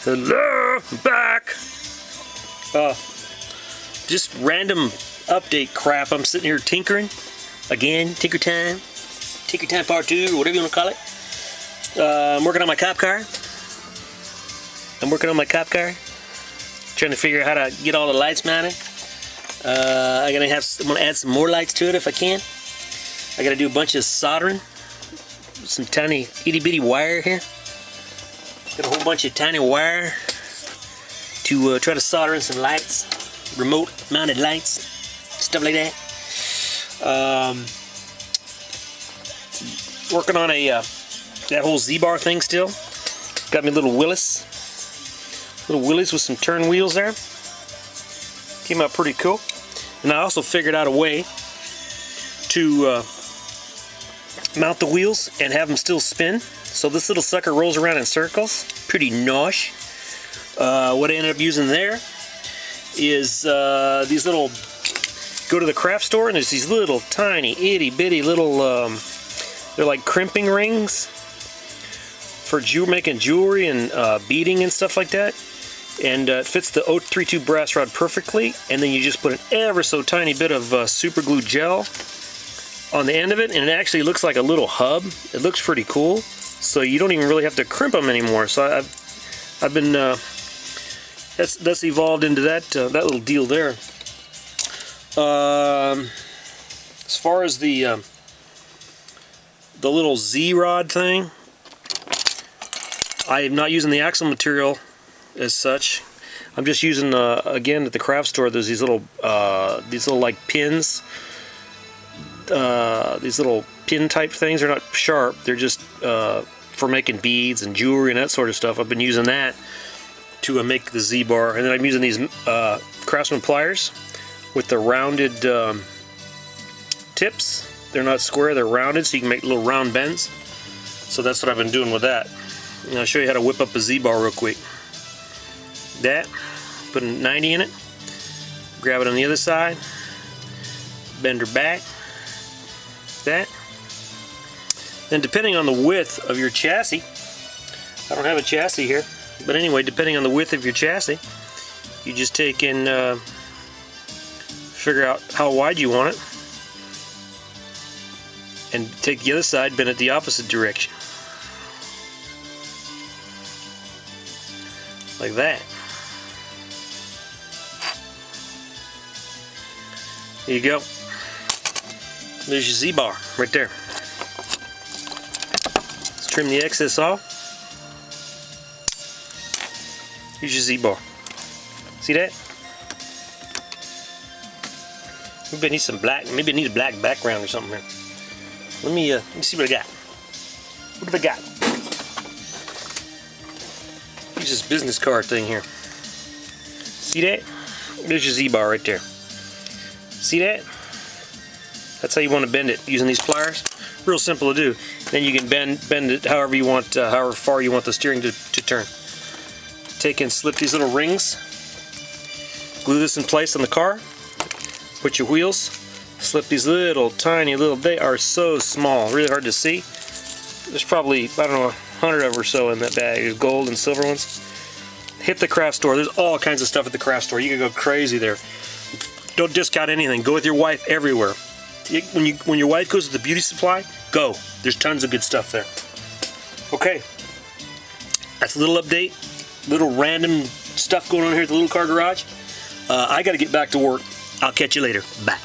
Hello, I'm back. Just random update crap. I'm sitting here tinkering. Again, tinker time part 2, or whatever you want to call it. I'm working on my cop car. Trying to figure out how to get all the lights mounted. I'm gonna add some more lights to it if I can. I gotta do a bunch of soldering. Some tiny itty bitty wire here. Got a whole bunch of tiny wire to try to solder in some lights, remote mounted lights, stuff like that. Working on that whole Z-bar thing still. Got me little Willis with some turn wheels there. Came out pretty cool. And I also figured out a way to mount the wheels and have them still spin. So this little sucker rolls around in circles. Pretty nosh. What I ended up using there is these little, go to the craft store and there's these little tiny itty bitty little, they're like crimping rings for making jewelry and beading and stuff like that. And it fits the 032 brass rod perfectly, and then you just put an ever so tiny bit of super glue gel on the end of it, and it actually looks like a little hub. It looks pretty cool. So you don't even really have to crimp them anymore. So I've been that's evolved into that little deal there. As far as the little Z-rod thing, I am not using the axle material as such. I'm just using again at the craft store. There's these little like pins. These little pin type things. They're not sharp. They're just for making beads and jewelry and that sort of stuff. I've been using that to make the Z-bar, and then I'm using these Craftsman pliers with the rounded tips. They're not square, they're rounded, so you can make little round bends. So that's what I've been doing with that. And I'll show you how to whip up a Z-bar real quick. That, put a 90 in it, grab it on the other side, bend her back, that. Then depending on the width of your chassis, I don't have a chassis here, but anyway, depending on the width of your chassis, you just take and figure out how wide you want it, and take the other side, bend it the opposite direction. Like that. There you go. There's your Z-bar right there. Let's trim the excess off. Here's your Z-bar. See that? Maybe I need some black. Maybe I need a black background or something here. Let me see what I got. What have I got? Use this business card thing here. See that? There's your Z-bar right there. See that? That's how you want to bend it, using these pliers. Real simple to do. Then you can bend it however you want, however far you want the steering to turn. Take and slip these little rings. Glue this in place on the car. Put your wheels. Slip these little tiny little. They are so small, really hard to see. There's probably, I don't know, 100 of or so in that bag. There's gold and silver ones. Hit the craft store. There's all kinds of stuff at the craft store. You can go crazy there. Don't discount anything. Go with your wife everywhere. When your wife goes to the beauty supply, go. There's tons of good stuff there. Okay, that's a little update, little random stuff going on here at the Little Car Garage. I got to get back to work. I'll catch you later. Bye.